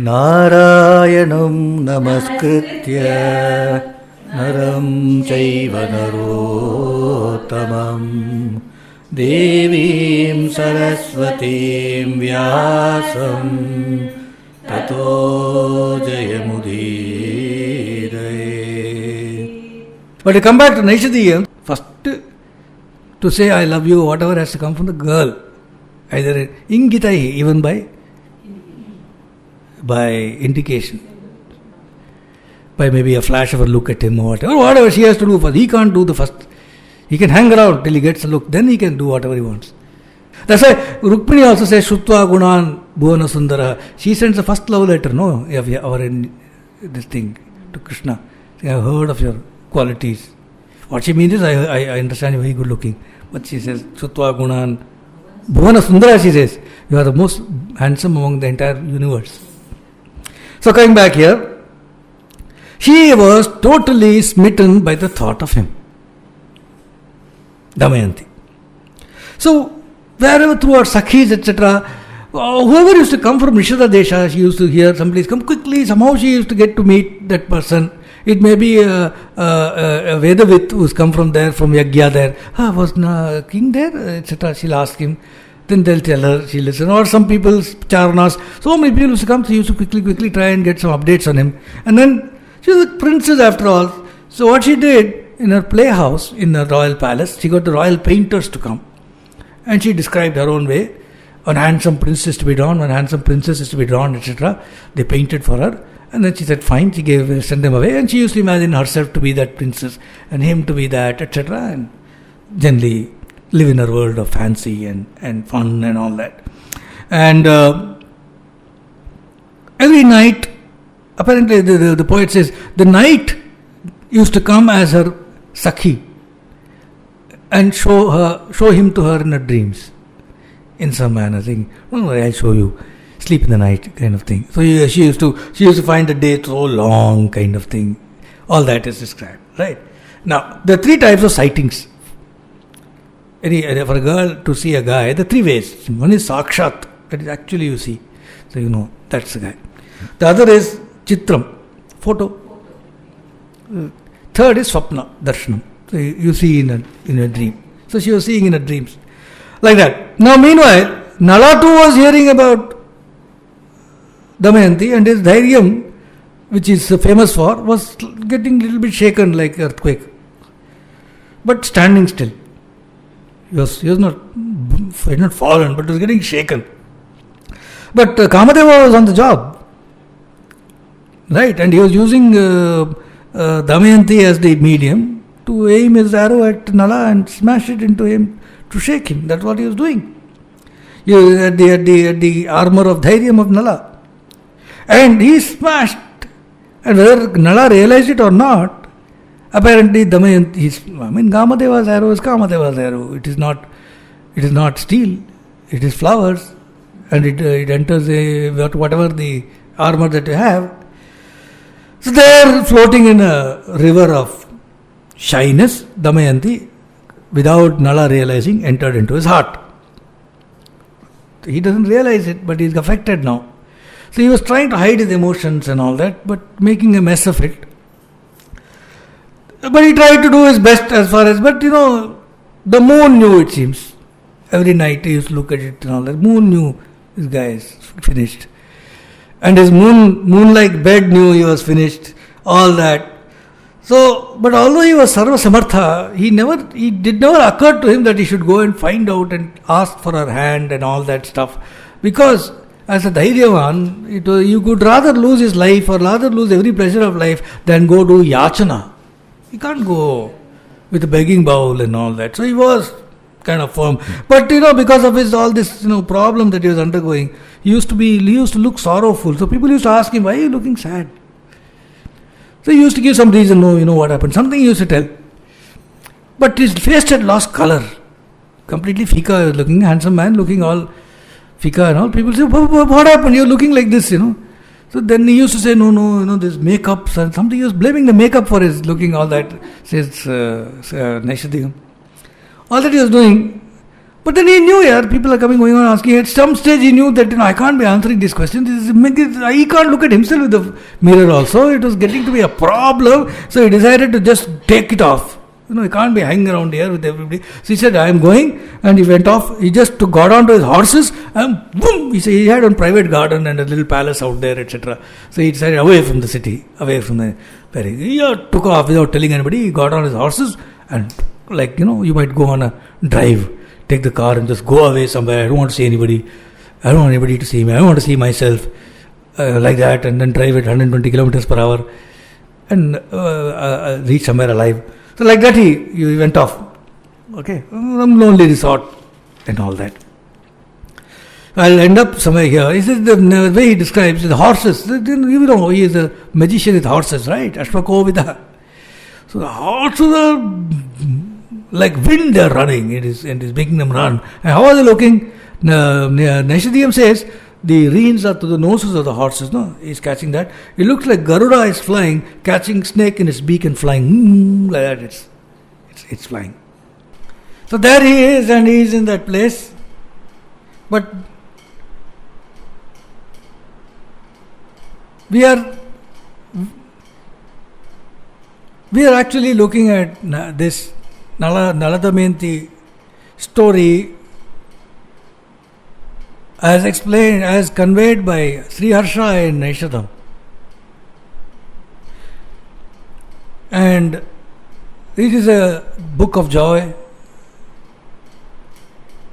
नारायणं नमस्कृत्य नरं चैव नरोत्तमं देवीं सरस्वतीं व्यासं ततो जयमुदीरये. But to come back to Naishadiyam, first to say I love you, whatever has to come from the girl, either ingitai, even by indication, by maybe a flash of a look at him or whatever she has to do first. He can't do the first. He can hang around till he gets a look, then he can do whatever he wants. That's why Rukmini also says Shutva Gunan Bhuvana Sundara. She sends the first love letter, no, of this thing to Krishna. I have heard of your qualities. What she means is, I understand you're very good looking. But she says, Shutva Gunan Bhuvana Sundara, she says, you are the most handsome among the entire universe. So coming back here, she was totally smitten by the thought of him, Damayanti. So wherever through her Sakhis, etc., whoever used to come from Nishada Desha, she used to hear somebody come quickly, somehow she used to get to meet that person. It may be a Vedavit who's come from there, from Yagya there. Was king there, etc. She'll ask him. Then they'll tell her, she'll listen. Or some people's Charnas. So many people used to come, she used to quickly try and get some updates on him. And then she was a princess after all. So what she did, in her playhouse, in her royal palace, she got the royal painters to come. And she described her own way. One handsome prince is to be drawn, one handsome princess is to be drawn, etc. They painted for her. And then she said, fine, she sent them away. And she used to imagine herself to be that princess and him to be that, etc. And generally live in a world of fancy and fun and all that. And every night, apparently the poet says, the night used to come as her Sakhi and show him to her in her dreams. In some manner, saying, "No, I'll show you. Sleep in the night," kind of thing. So she used to find the day so long, kind of thing. All that is described, right? Now, there are three types of sightings. For a girl to see a guy, there are three ways. One is sakshat, that is actually you see. So you know, that's the guy. The other is chitram, photo. Third is swapna, darshanam. So you see in a dream. So she was seeing in her dreams. Like that. Now meanwhile, Nala too was hearing about Damayanti, and his dhairyam, which is famous for, was getting a little bit shaken like earthquake. But standing still. He was not fallen, but was getting shaken. But Kamadeva was on the job. Right? And he was using Damayanti as the medium to aim his arrow at Nala and smash it into him, to shake him. That's what he was doing. He was at the armor of dhairyam of Nala. And he smashed. And whether Nala realized it or not, apparently Damayanti, Kamadeva's arrow is Kamadeva's arrow. It is not steel. It is flowers. And it enters whatever the armor that you have. So there, floating in a river of shyness, Damayanti, without Nala realizing, entered into his heart. He doesn't realize it, but he is affected now. So he was trying to hide his emotions and all that, but making a mess of it. But he tried to do his best but the moon knew, it seems. Every night he used to look at it and all that. Moon knew this guy is finished. And his moon-like bed knew he was finished. All that. So, but although he was Sarva Samartha, it did never occur to him that he should go and find out and ask for her hand and all that stuff. Because as a Dhairyavan, you could rather lose his life or rather lose every pleasure of life than go do yachana. He can't go with a begging bowl and all that. So he was kind of firm. But because of all this problem that he was undergoing, he used to look sorrowful. So people used to ask him, why are you looking sad? So he used to give some reason, what happened. Something he used to tell. But his face had lost color. Completely fika looking, handsome man, looking all fika and all. People say, what happened? You're looking like this, So then he used to say, no, this makeup, something. He was blaming the makeup for his looking, all that, says Naishadiyam. All that he was doing. But then he knew, yeah, people are coming, going on, asking. At some stage, he knew that I can't be answering this question. He can't look at himself with the mirror. Also, it was getting to be a problem. So he decided to just take it off. He can't be hanging around here with everybody. So he said, I am going, and he went off. He just got onto his horses, and boom! He said he had a private garden and a little palace out there, etc. So he decided away from the city, away from the ferry. He took off without telling anybody. He got on his horses, and you might go on a drive. Take the car and just go away somewhere. I don't want to see anybody. I don't want anybody to see me. I want to see myself like that, and then drive at 120 kilometers per hour and reach somewhere alive. So like that he went off. Okay, some lonely resort and all that. I'll end up somewhere here. He says the way he describes the horses. He is a magician with horses, right? Ashwakovida. So the horses are like wind, they are running. It is making them run. And how are they looking? Naishadiyam says the reins are to the noses of the horses. No, he's catching that. It looks like Garuda is flying, catching snake in his beak and flying like that. It's flying. So there he is, and he is in that place. But we are actually looking at this Nala Damayanti story as explained, as conveyed by Sri Harsha in Naishadam. And it is a book of joy,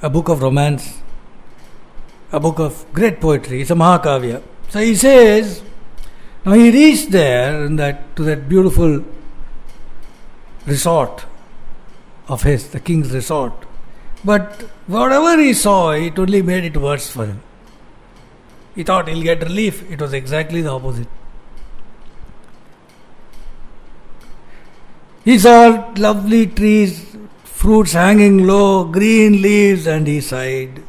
a book of romance, a book of great poetry. It's a Mahakavya. So he says, now he reached there to that beautiful resort of his, the king's resort. But whatever he saw, it only made it worse for him. He thought he'll get relief. It was exactly the opposite. He saw lovely trees, fruits hanging low, green leaves, and he sighed.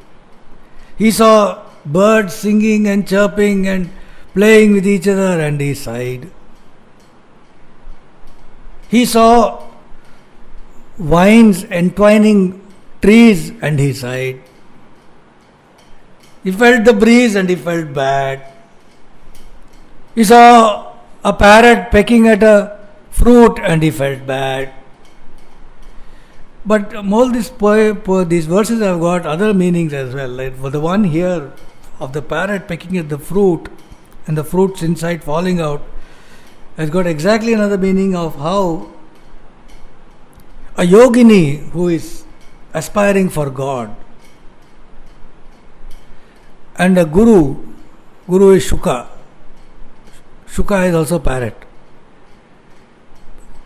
He saw birds singing and chirping and playing with each other, and he sighed. He saw vines entwining trees, and he sighed. He felt the breeze and he felt bad. He saw a parrot pecking at a fruit and he felt bad. But all these verses have got other meanings as well. Like for the one here of the parrot pecking at the fruit and the fruits inside falling out has got exactly another meaning of how a yogini who is aspiring for God and a guru is Shuka. Shuka is also parrot.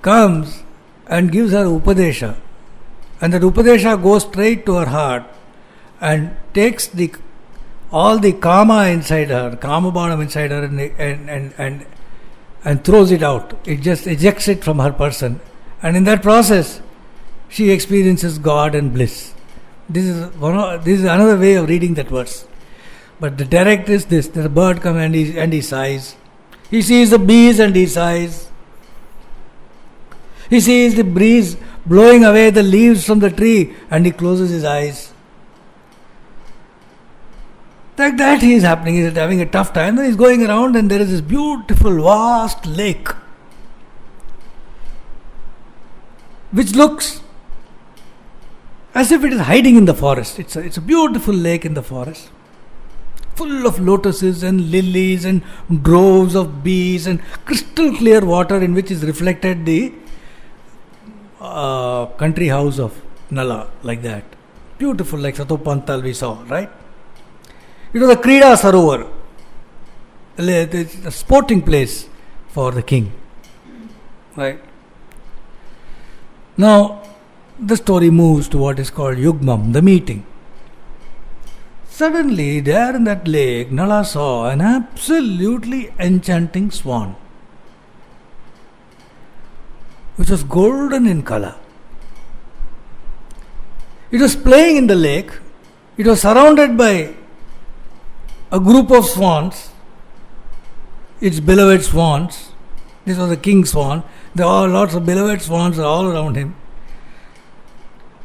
Comes and gives her Upadesha, and that Upadesha goes straight to her heart and takes all the kama inside her, kama bhanam inside her, and throws it out. It just ejects it from her person, and in that process she experiences God and bliss. This is another way of reading that verse. But the direct is this: the bird comes and he sighs. He sees the bees and he sighs. He sees the breeze blowing away the leaves from the tree and he closes his eyes. Like that he is happening. He is having a tough time. Then he is going around and there is this beautiful vast lake which looks as if it is hiding in the forest. It's a beautiful lake in the forest, full of lotuses and lilies and droves of bees and crystal clear water in which is reflected the country house of Nala, like that. Beautiful, like Satopantal we saw, right? It was a Krida Sarovar, a sporting place for the king, right? Now, the story moves to what is called Yugmam, the meeting. Suddenly, there in that lake, Nala saw an absolutely enchanting swan, which was golden in color. It was playing in the lake. It was surrounded by a group of swans, its beloved swans. This was the king's swan. There are lots of beloved swans all around him.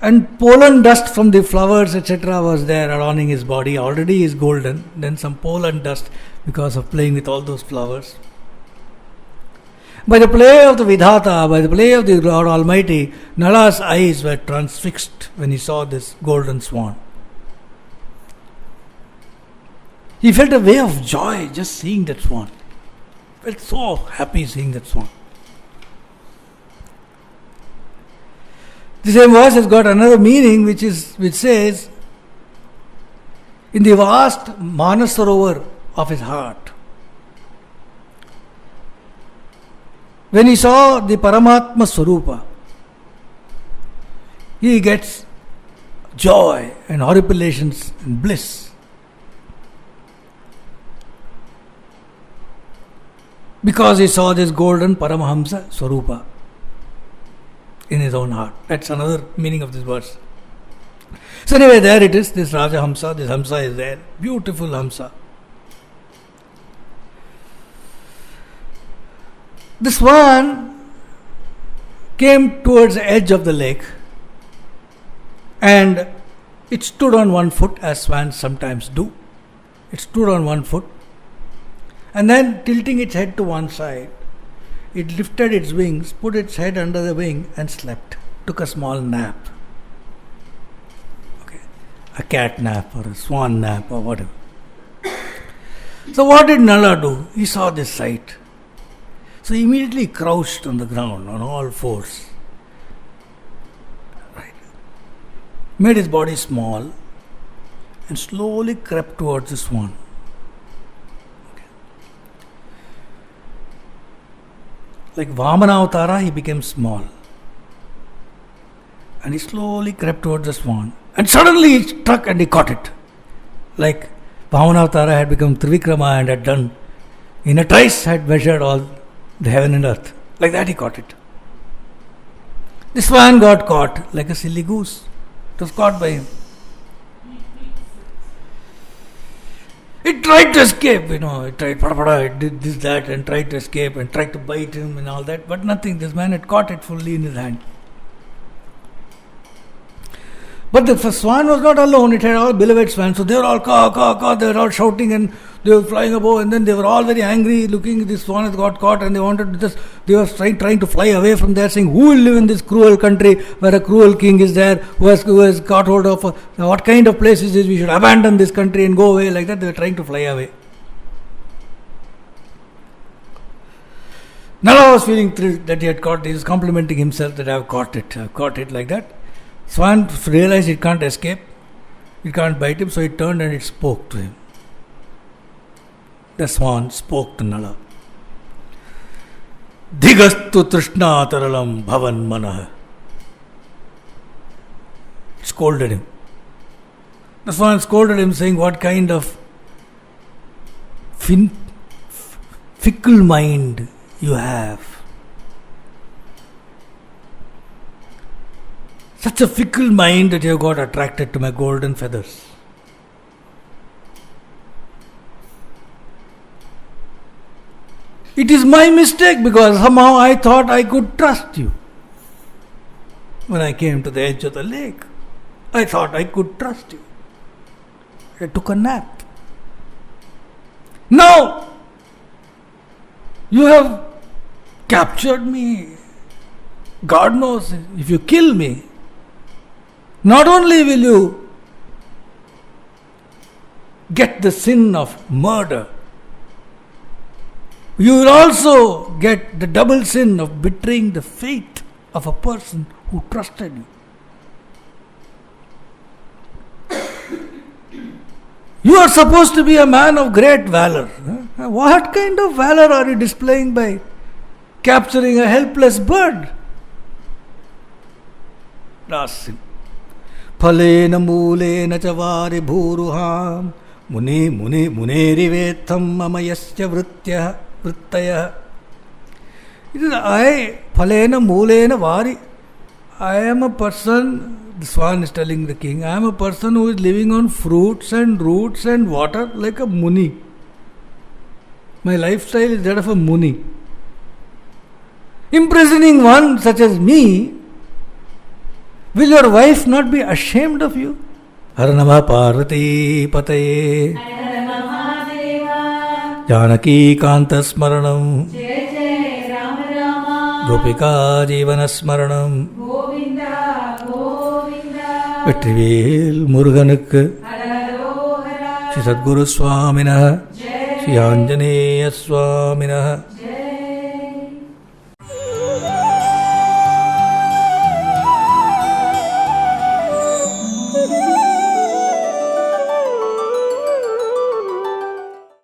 And pollen dust from the flowers, etc., was there adorning his body. Already he is golden. Then some pollen dust because of playing with all those flowers. By the play of the Vidhata, by the play of the Lord Almighty, Nala's eyes were transfixed when he saw this golden swan. He felt a wave of joy just seeing that swan. Felt so happy seeing that swan. The same verse has got another meaning which says, in the vast Manasarovar of his heart, when he saw the Paramatma Swarupa, he gets joy and horripilations and bliss. Because he saw this golden Paramahamsa Swarupa in his own heart. That's another meaning of this verse. So anyway, there it is, this Raja Hamsa, this Hamsa is there. Beautiful Hamsa. The swan came towards the edge of the lake and it stood on one foot, as swans sometimes do. It stood on one foot and then, tilting its head to one side, it lifted its wings, put its head under the wing and slept. Took a small nap. Okay. A cat nap or a swan nap or whatever. So what did Nala do? He saw this sight. So he immediately crouched on the ground on all fours. Right. Made his body small and slowly crept towards the swan. Like Vamana Avtara, he became small. And he slowly crept towards the swan. And suddenly he struck and he caught it. Like Vamana Avtara had become Trivikrama and had done, in a trice, had measured all the heaven and earth. Like that he caught it. The swan got caught like a silly goose. It was caught by him. It tried to escape, it tried, it did this, that, and tried to escape and tried to bite him and all that, but nothing. This man had caught it fully in his hand. But the swan was not alone, it had all beloved swans, so they were all caw, they were all shouting and they were flying above, and then they were all very angry looking, this swan has got caught, and they wanted to they were trying to fly away from there, saying, who will live in this cruel country where a cruel king is there, who has caught hold of, what kind of place is this, we should abandon this country and go away, like that they were trying to fly away. Nala was feeling thrilled that he had caught it, he was complimenting himself that I have caught it like that. Swan realized it can't escape, it can't bite him, so it turned and it spoke to him. The swan spoke to Nala. Dhigastu trishna taralam bhavan manah. Scolded him. The swan scolded him, saying, what kind of fickle mind you have. Such a fickle mind that you have got attracted to my golden feathers. It is my mistake because somehow I thought I could trust you. When I came to the edge of the lake, I thought I could trust you. I took a nap. Now, you have captured me. God knows, if you kill me, not only will you get the sin of murder, you will also get the double sin of betraying the faith of a person who trusted you. You are supposed to be a man of great valor. What kind of valor are you displaying by capturing a helpless bird? Last sin. Phalena mulena chavari bhuruham munerivetam mamayasya vrittaya. It is phalena mulena vari. I am a person, the swan is telling the king, I am a person who is living on fruits and roots and water like a muni. My lifestyle is that of a muni. Imprisoning one such as me Will your wife not be ashamed of you? Hara Namah Parvati Pataye Janaki Kanta Smaranam Gopika Jivana Smaranam Vetrivel Muruganukku Shri Sadguru Swaminah Shri Anjaneya Swaminah